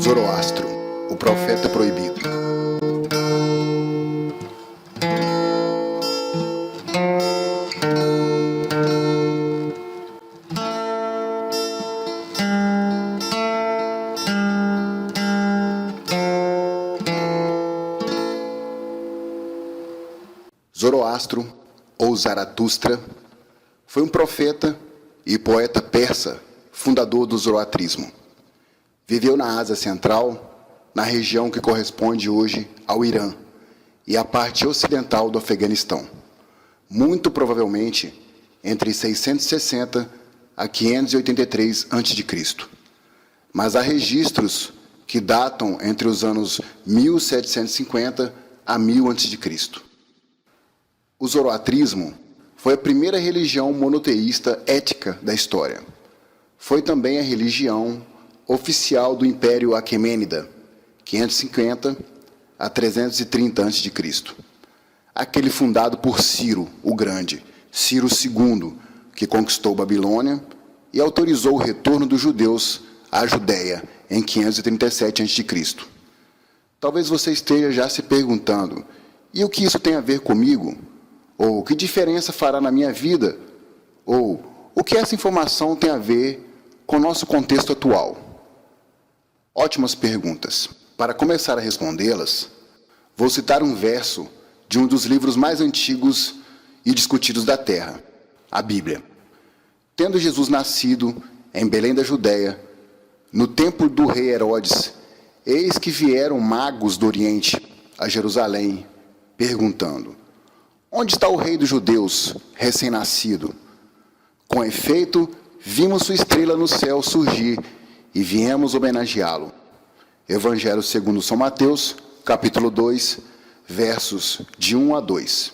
Zoroastro, o profeta proibido. Zoroastro, ou Zaratustra, foi um profeta e poeta persa, fundador do zoroatrismo. Viveu na Ásia Central, na região que corresponde hoje ao Irã, e a parte ocidental do Afeganistão, muito provavelmente entre 660 a 583 a.C. Mas há registros que datam entre os anos 1750 a 1000 a.C. O zoroatrismo foi a primeira religião monoteísta ética da história. Foi também a religião oficial do Império Aquemênida, 550 a 330 a.C., aquele fundado por Ciro, o Grande, Ciro II, que conquistou Babilônia e autorizou o retorno dos judeus à Judéia em 537 a.C. Talvez você esteja já se perguntando, e o que isso tem a ver comigo? Ou que diferença fará na minha vida? Ou o que essa informação tem a ver com o nosso contexto atual? Ótimas perguntas. Para começar a respondê-las, vou citar um verso de um dos livros mais antigos e discutidos da Terra, a Bíblia. Tendo Jesus nascido em Belém da Judéia, no tempo do rei Herodes, eis que vieram magos do Oriente a Jerusalém, perguntando: onde está o rei dos judeus, recém-nascido? Com efeito, vimos sua estrela no céu surgir e viemos homenageá-lo. Evangelho segundo São Mateus, capítulo 2, versos de 1 a 2.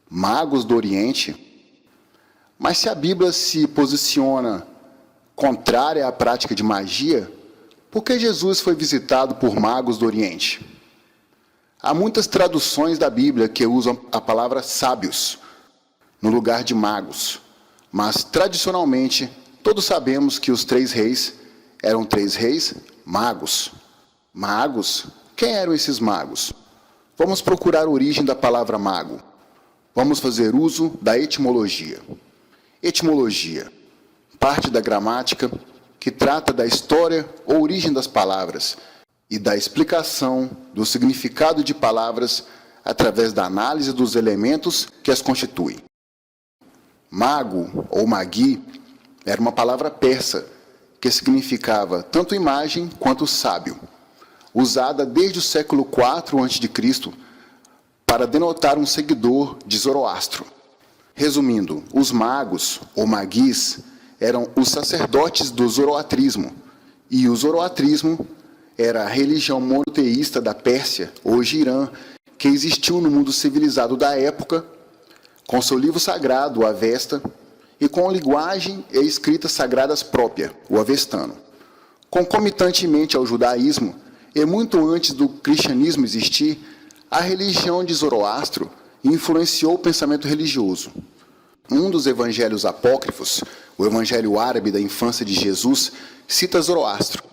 Magos do Oriente? Mas se a Bíblia se posiciona contrária à prática de magia, por que Jesus foi visitado por magos do Oriente? Há muitas traduções da Bíblia que usam a palavra sábios no lugar de magos, mas tradicionalmente todos sabemos que os 3 reis eram 3 reis magos. Magos? Quem eram esses magos? Vamos procurar a origem da palavra mago. Vamos fazer uso da etimologia. Etimologia, parte da gramática que trata da história ou origem das palavras e da explicação do significado de palavras através da análise dos elementos que as constituem. Mago ou magui era uma palavra persa que significava tanto imagem quanto sábio, usada desde o século IV a.C. para denotar um seguidor de Zoroastro. Resumindo, os magos, ou maguis, eram os sacerdotes do zoroatrismo, e o zoroatrismo era a religião monoteísta da Pérsia, hoje Irã, que existiu no mundo civilizado da época, com seu livro sagrado, o Avesta, e com linguagem e escrita sagradas própria, o Avestano. Concomitantemente ao judaísmo, e muito antes do cristianismo existir, a religião de Zoroastro influenciou o pensamento religioso. Um dos evangelhos apócrifos, o evangelho árabe da infância de Jesus, cita Zoroastro.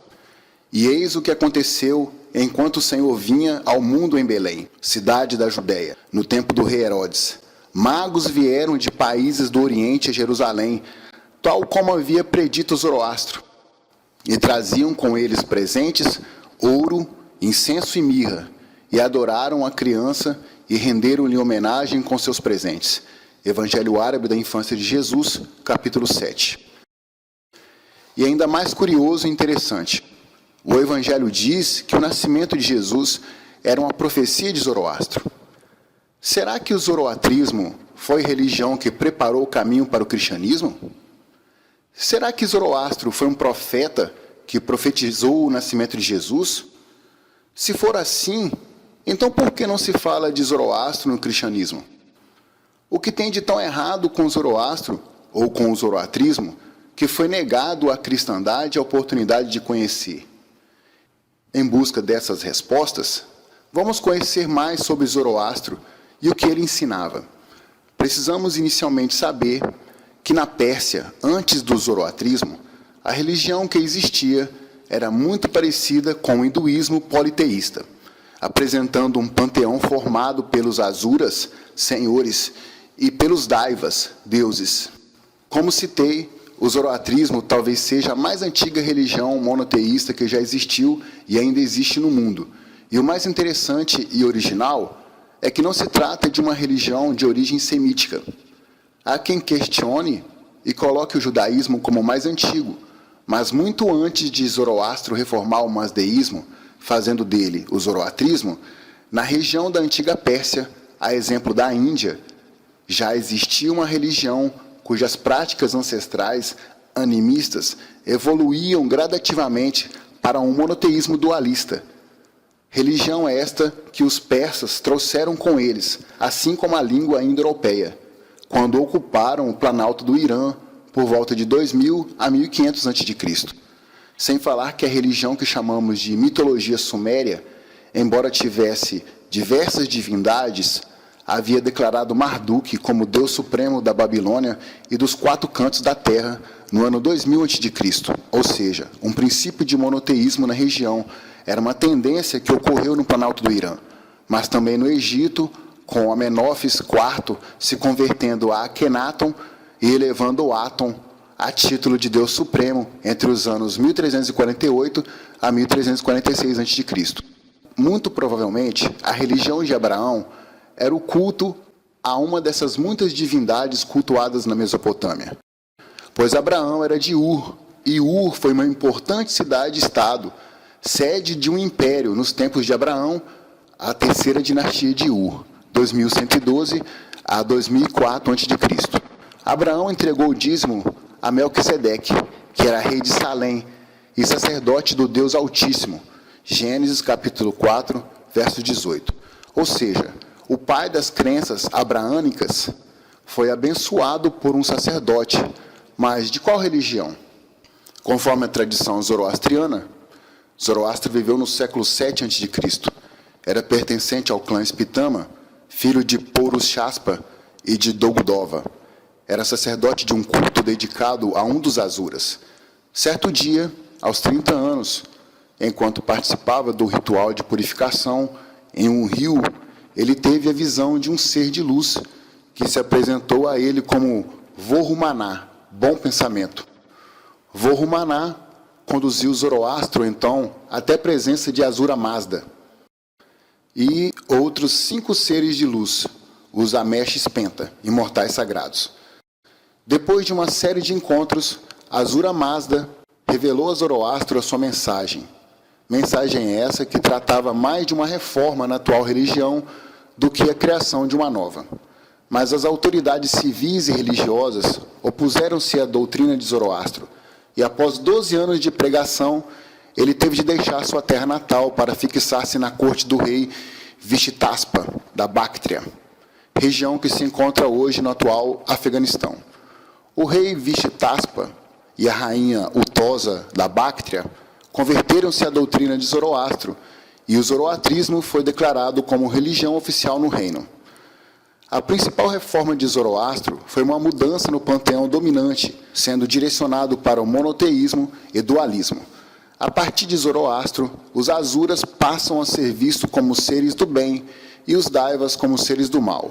E eis o que aconteceu enquanto o Senhor vinha ao mundo em Belém, cidade da Judéia, no tempo do rei Herodes. Magos vieram de países do Oriente a Jerusalém, tal como havia predito Zoroastro, e traziam com eles presentes, ouro, incenso e mirra, e adoraram a criança e renderam-lhe homenagem com seus presentes. Evangelho árabe da infância de Jesus, capítulo 7. E ainda mais curioso e interessante, o Evangelho diz que o nascimento de Jesus era uma profecia de Zoroastro. Será que o zoroatrismo foi religião que preparou o caminho para o cristianismo? Será que Zoroastro foi um profeta que profetizou o nascimento de Jesus? Se for assim, então por que não se fala de Zoroastro no cristianismo? O que tem de tão errado com Zoroastro, ou com o zoroatrismo, que foi negado à cristandade a oportunidade de conhecer? Em busca dessas respostas, vamos conhecer mais sobre Zoroastro e o que ele ensinava. Precisamos inicialmente saber que na Pérsia, antes do zoroatrismo, a religião que existia era muito parecida com o hinduísmo politeísta, apresentando um panteão formado pelos asuras, senhores, e pelos daivas, deuses. Como citei, o zoroatrismo talvez seja a mais antiga religião monoteísta que já existiu e ainda existe no mundo. E o mais interessante e original é que não se trata de uma religião de origem semítica. Há quem questione e coloque o judaísmo como o mais antigo, mas muito antes de Zoroastro reformar o masdeísmo, fazendo dele o zoroatrismo, na região da antiga Pérsia, a exemplo da Índia, já existia uma religião cujas práticas ancestrais animistas evoluíam gradativamente para um monoteísmo dualista. Religião esta que os persas trouxeram com eles, assim como a língua indo-europeia, quando ocuparam o planalto do Irã por volta de 2000 a 1500 a.C. Sem falar que a religião que chamamos de mitologia suméria, embora tivesse diversas divindades, havia declarado Marduk como Deus Supremo da Babilônia e dos 4 cantos da terra no ano 2000 a.C., ou seja, um princípio de monoteísmo na região. Era uma tendência que ocorreu no Planalto do Irã, mas também no Egito, com Amenófis IV se convertendo a Akhenaton e elevando o Aton a título de Deus Supremo entre os anos 1348 a 1346 a.C. Muito provavelmente, a religião de Abraão era o culto a uma dessas muitas divindades cultuadas na Mesopotâmia. Pois Abraão era de Ur, e Ur foi uma importante cidade-estado, sede de um império nos tempos de Abraão, a terceira dinastia de Ur, 2112 a 2004 a.C. Abraão entregou o dízimo a Melquisedeque, que era rei de Salém e sacerdote do Deus Altíssimo, Gênesis capítulo 4, verso 18. Ou seja, o pai das crenças abraânicas foi abençoado por um sacerdote, mas de qual religião? Conforme a tradição zoroastriana, Zoroastro viveu no século 7 a.C. Era pertencente ao clã Spitama, filho de Pourushaspa e de Dogdova. Era sacerdote de um culto dedicado a um dos asuras. Certo dia, aos 30 anos, enquanto participava do ritual de purificação em um rio, ele teve a visão de um ser de luz que se apresentou a ele como Vorumaná, bom pensamento. Vorumaná conduziu Zoroastro, então, até a presença de Asura Mazda e outros 5 seres de luz, os Ameshis Penta, imortais sagrados. Depois de uma série de encontros, Asura Mazda revelou a Zoroastro a sua mensagem. Mensagem essa que tratava mais de uma reforma na atual religião do que a criação de uma nova. Mas as autoridades civis e religiosas opuseram-se à doutrina de Zoroastro, e após 12 anos de pregação, ele teve de deixar sua terra natal para fixar-se na corte do rei Vishitaspa, da Bactria, região que se encontra hoje no atual Afeganistão. O rei Vishitaspa e a rainha Utosa, da Bactria, converteram-se à doutrina de Zoroastro, e o zoroatrismo foi declarado como religião oficial no reino. A principal reforma de Zoroastro foi uma mudança no panteão dominante, sendo direcionado para o monoteísmo e dualismo. A partir de Zoroastro, os asuras passam a ser vistos como seres do bem e os daivas como seres do mal.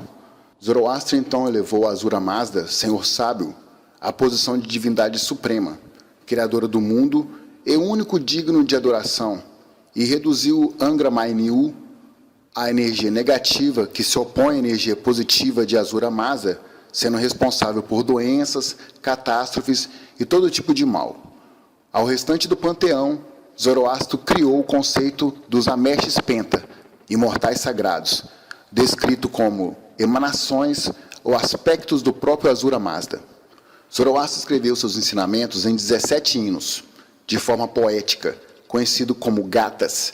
Zoroastro então elevou a Asura Mazda, senhor sábio, à posição de divindade suprema, criadora do mundo e único digno de adoração, e reduziu Angra Mainyu, a energia negativa que se opõe à energia positiva de Asura Mazda, sendo responsável por doenças, catástrofes e todo tipo de mal. Ao restante do panteão, Zoroastro criou o conceito dos Ameshis Penta, imortais sagrados, descrito como emanações ou aspectos do próprio Asura Mazda. Zoroastro escreveu seus ensinamentos em 17 hinos, de forma poética, conhecido como gatas.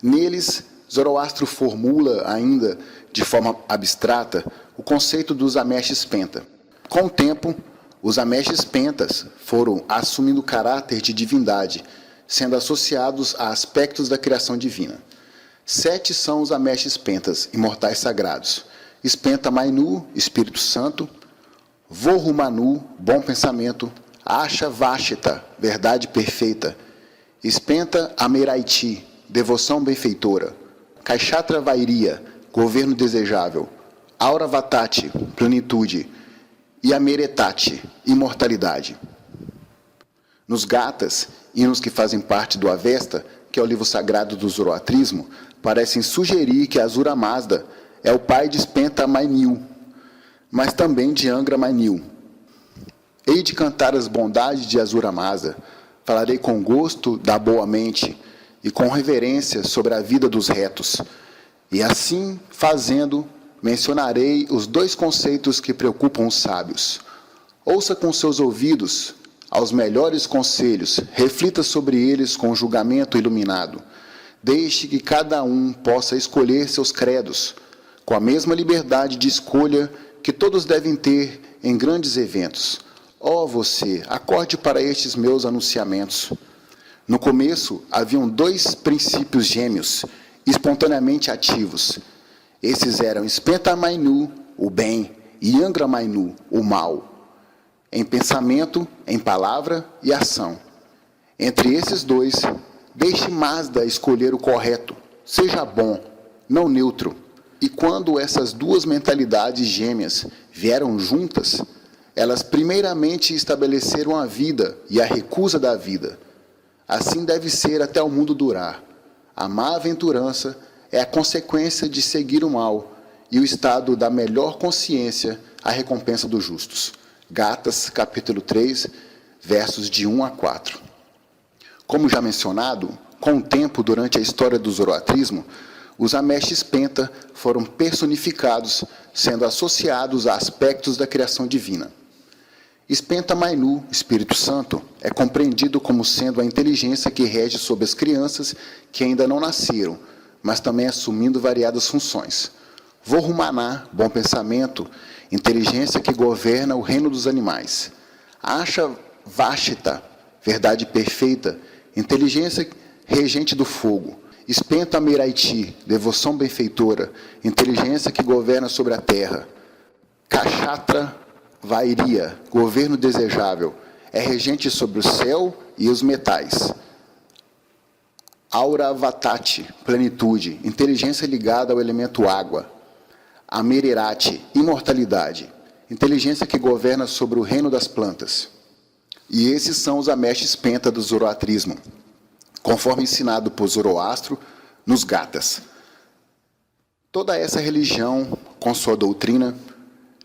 Neles, Zoroastro formula ainda, de forma abstrata, o conceito dos Ameshis Penta. Com o tempo, os Ameshis Pentas foram assumindo caráter de divindade, sendo associados a aspectos da criação divina. 7 são os Ameshis Pentas, imortais sagrados. Spenta Mainyu, Espírito Santo, Vorumanu, bom pensamento, Asha Vashita, verdade perfeita, Spenta Ameraiti, devoção benfeitora. Kaixatra Vairia, governo desejável. Aura Vatati, plenitude. E Ameretati, imortalidade. Nos Gatas, hinos que fazem parte do Avesta, que é o livro sagrado do zoroatrismo, parecem sugerir que Ahura Mazda é o pai de Spenta Mainyu, mas também de Angra Mainyu. Hei de cantar as bondades de Ahura Mazda, falarei com gosto da boa mente e com reverência sobre a vida dos retos. E assim, fazendo, mencionarei os dois conceitos que preocupam os sábios. Ouça com seus ouvidos aos melhores conselhos, reflita sobre eles com julgamento iluminado. Deixe que cada um possa escolher seus credos, com a mesma liberdade de escolha que todos devem ter em grandes eventos. Ó você, acorde para estes meus anunciamentos. No começo, haviam dois princípios gêmeos, espontaneamente ativos. Esses eram Spenta Mainyu, o bem, e Angra Mainyu, o mal, em pensamento, em palavra e ação. Entre esses dois, deixe Mazda escolher o correto, seja bom, não neutro. E quando essas duas mentalidades gêmeas vieram juntas, elas primeiramente estabeleceram a vida e a recusa da vida. Assim deve ser até o mundo durar. A má aventurança é a consequência de seguir o mal, e o estado da melhor consciência, a recompensa dos justos. Gatas, capítulo 3, versos de 1 a 4. Como já mencionado, com o tempo, durante a história do zoroatrismo, os Amesh Spenta foram personificados, sendo associados a aspectos da criação divina. Spenta Mainyu, Espírito Santo, é compreendido como sendo a inteligência que rege sobre as crianças que ainda não nasceram, mas também assumindo variadas funções. Vohumaná, bom pensamento, inteligência que governa o reino dos animais. Asha Vashita, verdade perfeita, inteligência regente do fogo. Spenta Ameraiti, devoção benfeitora, inteligência que governa sobre a terra. Kaixatra Vairia, governo desejável, é regente sobre o céu e os metais. Aura Vatati, plenitude, inteligência ligada ao elemento água. Amererati, imortalidade, inteligência que governa sobre o reino das plantas. E esses são os Amesh Spenta do zoroatrismo, conforme ensinado por Zoroastro nos Gatas. Toda essa religião, com sua doutrina,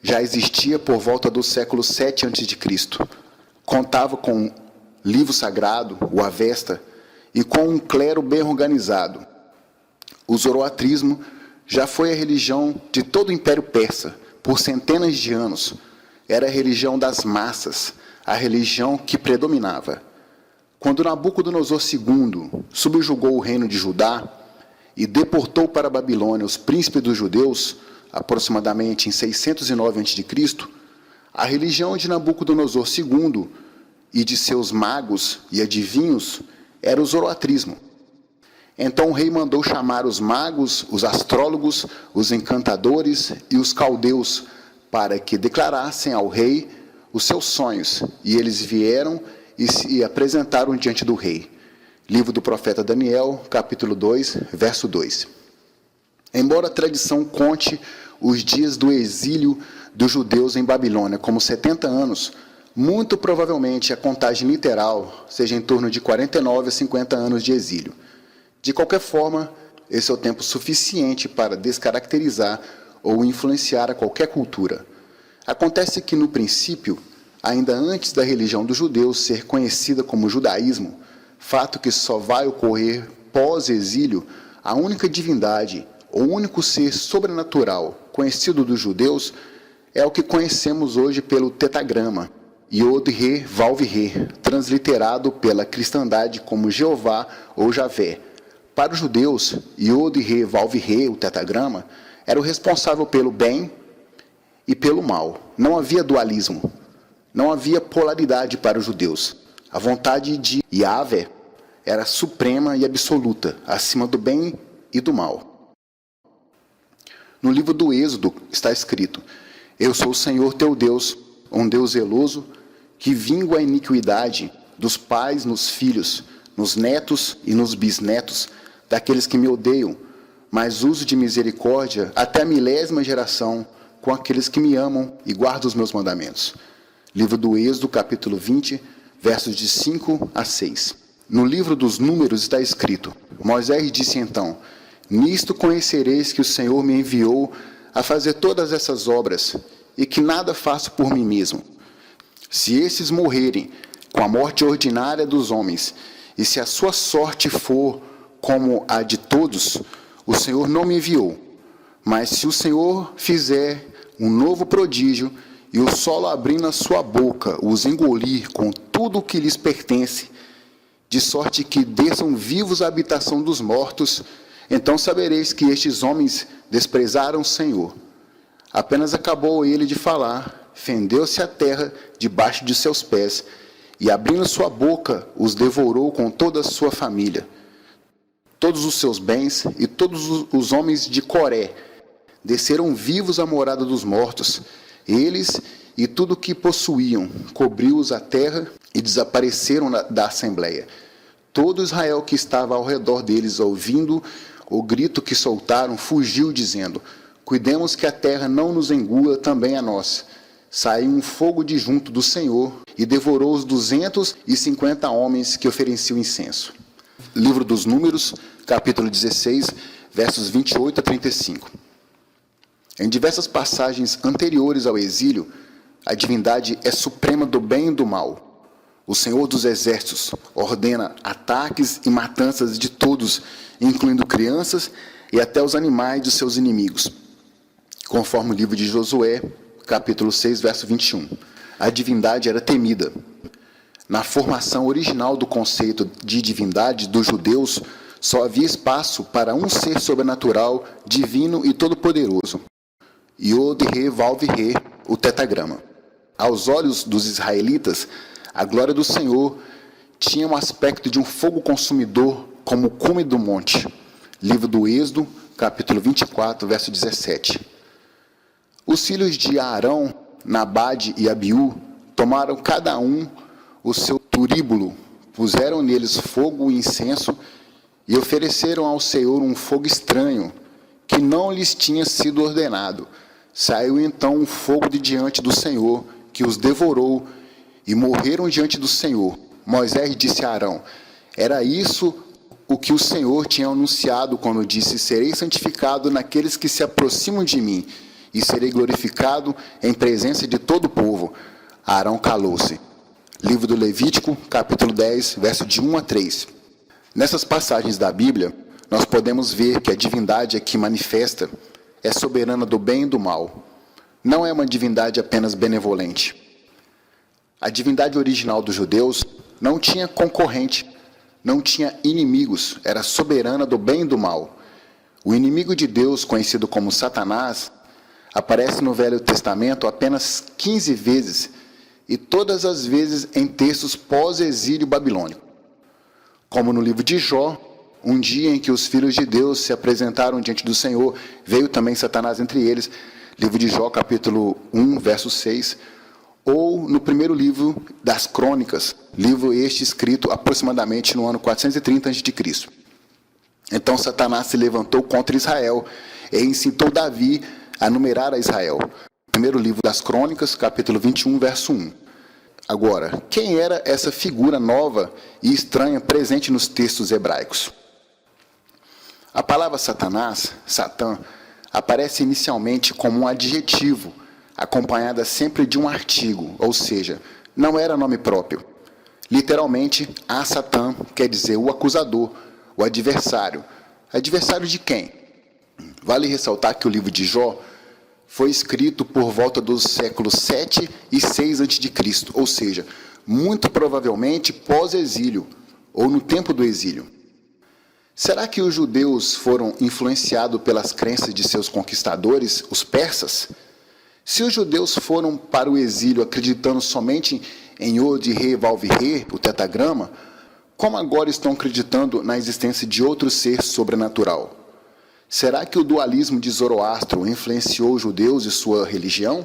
já existia por volta do século VII a.C. Contava com um livro sagrado, o Avesta, e com um clero bem organizado. O zoroatrismo já foi a religião de todo o Império Persa, por centenas de anos. Era a religião das massas, a religião que predominava. Quando Nabucodonosor II subjugou o reino de Judá e deportou para a Babilônia os príncipes dos judeus, aproximadamente em 609 a.C., a religião de Nabucodonosor II e de seus magos e adivinhos era o zoroatrismo. Então o rei mandou chamar os magos, os astrólogos, os encantadores e os caldeus para que declarassem ao rei os seus sonhos, e eles vieram e se apresentaram diante do rei. Livro do profeta Daniel, capítulo 2, verso 2. Embora a tradição conte os dias do exílio dos judeus em Babilônia como 70 anos, muito provavelmente a contagem literal seja em torno de 49 a 50 anos de exílio. De qualquer forma, esse é o tempo suficiente para descaracterizar ou influenciar a qualquer cultura. Acontece que, no princípio, ainda antes da religião dos judeus ser conhecida como judaísmo, fato que só vai ocorrer pós-exílio, a única divindade, o único ser sobrenatural conhecido dos judeus é o que conhecemos hoje pelo tetagrama, Yod-He-Vav-He, transliterado pela cristandade como Jeová ou Javé. Para os judeus, Yod-He-Vav-He, o tetagrama, era o responsável pelo bem e pelo mal. Não havia dualismo, não havia polaridade para os judeus. A vontade de Yahvé era suprema e absoluta, acima do bem e do mal. No livro do Êxodo está escrito: Eu sou o Senhor teu Deus, um Deus zeloso, que vingo a iniquidade dos pais nos filhos, nos netos e nos bisnetos daqueles que me odeiam, mas uso de misericórdia até a 1000ª geração com aqueles que me amam e guardam os meus mandamentos. Livro do Êxodo, capítulo 20, versos de 5 a 6. No livro dos Números está escrito: Moisés disse então: Nisto conhecereis que o Senhor me enviou a fazer todas essas obras, e que nada faço por mim mesmo. Se esses morrerem com a morte ordinária dos homens, e se a sua sorte for como a de todos, o Senhor não me enviou. Mas se o Senhor fizer um novo prodígio, e o solo abrindo a sua boca, os engolir com tudo o que lhes pertence, de sorte que desçam vivos à habitação dos mortos, então sabereis que estes homens desprezaram o Senhor. Apenas acabou ele de falar, fendeu-se a terra debaixo de seus pés, e abrindo sua boca, os devorou com toda a sua família. Todos os seus bens e todos os homens de Coré desceram vivos à morada dos mortos. Eles e tudo o que possuíam, cobriu-os a terra e desapareceram da assembleia. Todo Israel que estava ao redor deles, ouvindo o grito que soltaram, fugiu, dizendo: Cuidemos que a terra não nos engula também a nós. Saiu um fogo de junto do Senhor e devorou os 250 homens que ofereciam incenso. Livro dos Números, capítulo 16, versos 28 a 35. Em diversas passagens anteriores ao exílio, a divindade é suprema do bem e do mal. O Senhor dos Exércitos ordena ataques e matanças de todos, incluindo crianças e até os animais de seus inimigos. Conforme o livro de Josué, capítulo 6, verso 21. A divindade era temida. Na formação original do conceito de divindade dos judeus, só havia espaço para um ser sobrenatural, divino e todo-poderoso. Yod-He-Vav-He, o tetragrama. Aos olhos dos israelitas, a glória do Senhor tinha um aspecto de um fogo consumidor, como o cume do monte. Livro do Êxodo, capítulo 24, verso 17. Os filhos de Arão, Nabade e Abiú, tomaram cada um o seu turíbulo, puseram neles fogo e incenso, e ofereceram ao Senhor um fogo estranho, que não lhes tinha sido ordenado. Saiu então um fogo de diante do Senhor, que os devorou, e morreram diante do Senhor. Moisés disse a Arão: Era isso o que o Senhor tinha anunciado quando disse: Serei santificado naqueles que se aproximam de mim, e serei glorificado em presença de todo o povo. Arão calou-se. Livro do Levítico, capítulo 10, verso de 1 a 3. Nessas passagens da Bíblia, nós podemos ver que a divindade aqui manifesta é soberana do bem e do mal. Não é uma divindade apenas benevolente. A divindade original dos judeus não tinha concorrente, não tinha inimigos, era soberana do bem e do mal. O inimigo de Deus, conhecido como Satanás, aparece no Velho Testamento apenas 15 vezes, e todas as vezes em textos pós-exílio babilônico. Como no livro de Jó, um dia em que os filhos de Deus se apresentaram diante do Senhor, veio também Satanás entre eles, livro de Jó, capítulo 1, verso 6, ou no primeiro livro das Crônicas, livro este escrito aproximadamente no ano 430 a.C. Então Satanás se levantou contra Israel e incitou Davi a numerar a Israel. Primeiro livro das Crônicas, capítulo 21, verso 1. Agora, quem era essa figura nova e estranha presente nos textos hebraicos? A palavra Satanás, Satã, aparece inicialmente como um adjetivo, acompanhada sempre de um artigo, ou seja, não era nome próprio. Literalmente, a Satã quer dizer o acusador, o adversário. Adversário de quem? Vale ressaltar que o livro de Jó foi escrito por volta dos séculos 7 e 6 a.C., ou seja, muito provavelmente pós-exílio, ou no tempo do exílio. Será que os judeus foram influenciados pelas crenças de seus conquistadores, os persas? Se os judeus foram para o exílio acreditando somente em Yod-He-Vav-He, o tetragrama, como agora estão acreditando na existência de outro ser sobrenatural? Será que o dualismo de Zoroastro influenciou os judeus e sua religião?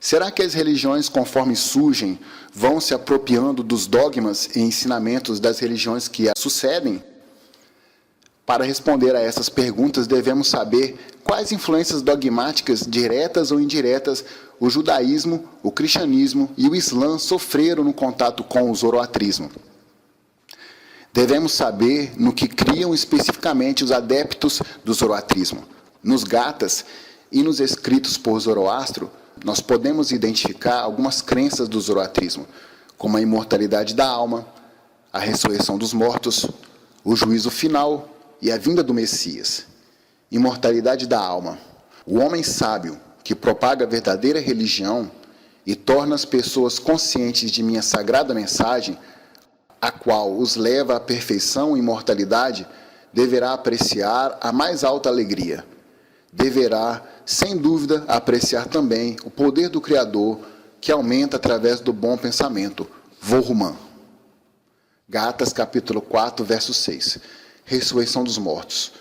Será que as religiões, conforme surgem, vão se apropriando dos dogmas e ensinamentos das religiões que as sucedem? Para responder a essas perguntas, devemos saber quais influências dogmáticas, diretas ou indiretas, o judaísmo, o cristianismo e o islã sofreram no contato com o zoroatrismo. Devemos saber no que criam especificamente os adeptos do zoroatrismo. Nos Gathas e nos escritos por Zoroastro, nós podemos identificar algumas crenças do zoroatrismo, como a imortalidade da alma, a ressurreição dos mortos, o juízo final e a vinda do Messias. Imortalidade da alma. O homem sábio, que propaga a verdadeira religião e torna as pessoas conscientes de minha sagrada mensagem, a qual os leva à perfeição e imortalidade, deverá apreciar a mais alta alegria. Deverá, sem dúvida, apreciar também o poder do Criador, que aumenta através do bom pensamento. Vorumã. Gathas, capítulo 4, verso 6. Ressurreição dos mortos.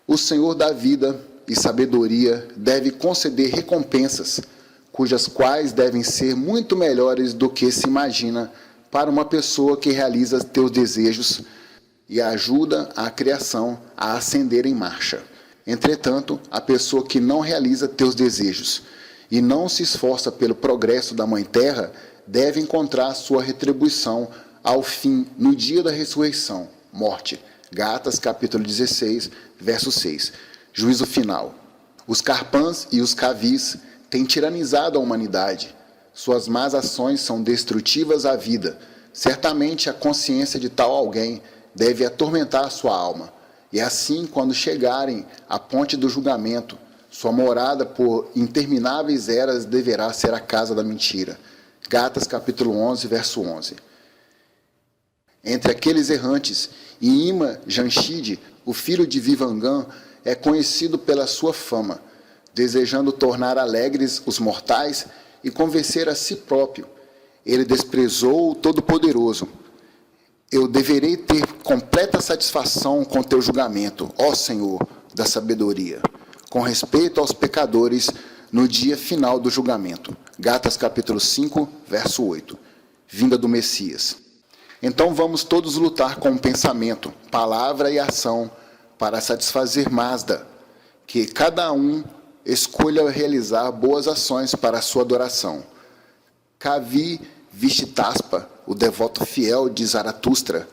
O Senhor da vida e sabedoria deve conceder recompensas, cujas quais devem ser muito melhores do que se imagina para uma pessoa que realiza teus desejos e ajuda a criação a ascender em marcha. Entretanto, a pessoa que não realiza teus desejos e não se esforça pelo progresso da Mãe Terra deve encontrar sua retribuição ao fim, no dia da ressurreição, morte. Gathas, capítulo 16, verso 6. Juízo final. Os Karpãs e os Kavis têm tiranizado a humanidade. Suas más ações são destrutivas à vida. Certamente a consciência de tal alguém deve atormentar sua alma. E assim, quando chegarem à ponte do julgamento, sua morada por intermináveis eras deverá ser a casa da mentira. Gathas, capítulo 11, verso 11. Entre aqueles errantes, Ima Jamshid, o filho de Vivangan, é conhecido pela sua fama, desejando tornar alegres os mortais e convencer a si próprio. Ele desprezou o Todo-Poderoso. Eu deverei ter completa satisfação com teu julgamento, ó Senhor da sabedoria, com respeito aos pecadores no dia final do julgamento. Gathas, capítulo 5, verso 8. Vinda do Messias. Então vamos todos lutar com o pensamento, palavra e ação para satisfazer Mazda, que cada um escolha realizar boas ações para a sua adoração. Kavi Vishtaspa, o devoto fiel de Zaratustra,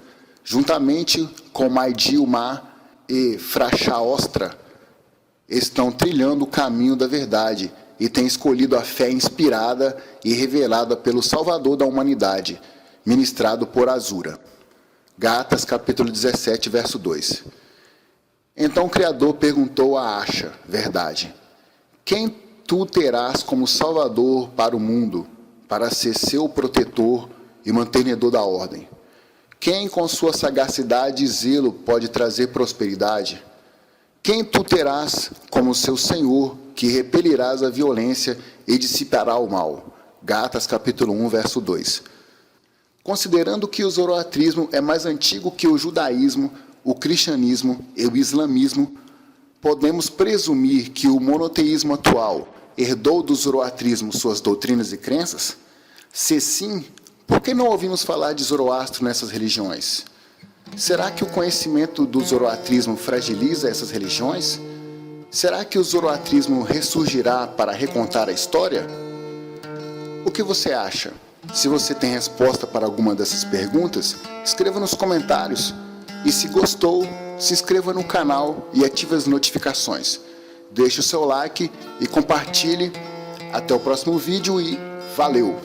juntamente com Maidi Umar e Frashaostra, estão trilhando o caminho da verdade e têm escolhido a fé inspirada e revelada pelo Salvador da humanidade, ministrado por Azura. Gathas, capítulo 17, verso 2. Então o Criador perguntou a Asha, verdade, quem tu terás como Salvador para o mundo, para ser seu protetor e mantenedor da ordem? Quem com sua sagacidade e zelo pode trazer prosperidade? Quem tu terás como seu Senhor, que repelirás a violência e dissipará o mal? Gathas, capítulo 1, verso 2. Considerando que o zoroatrismo é mais antigo que o judaísmo, o cristianismo e o islamismo, podemos presumir que o monoteísmo atual herdou do zoroatrismo suas doutrinas e crenças? Se sim, por que não ouvimos falar de Zoroastro nessas religiões? Será que o conhecimento do zoroatrismo fragiliza essas religiões? Será que o zoroatrismo ressurgirá para recontar a história? O que você acha? Se você tem resposta para alguma dessas perguntas, escreva nos comentários. E se gostou, se inscreva no canal e ative as notificações. Deixe o seu like e compartilhe. Até o próximo vídeo e valeu!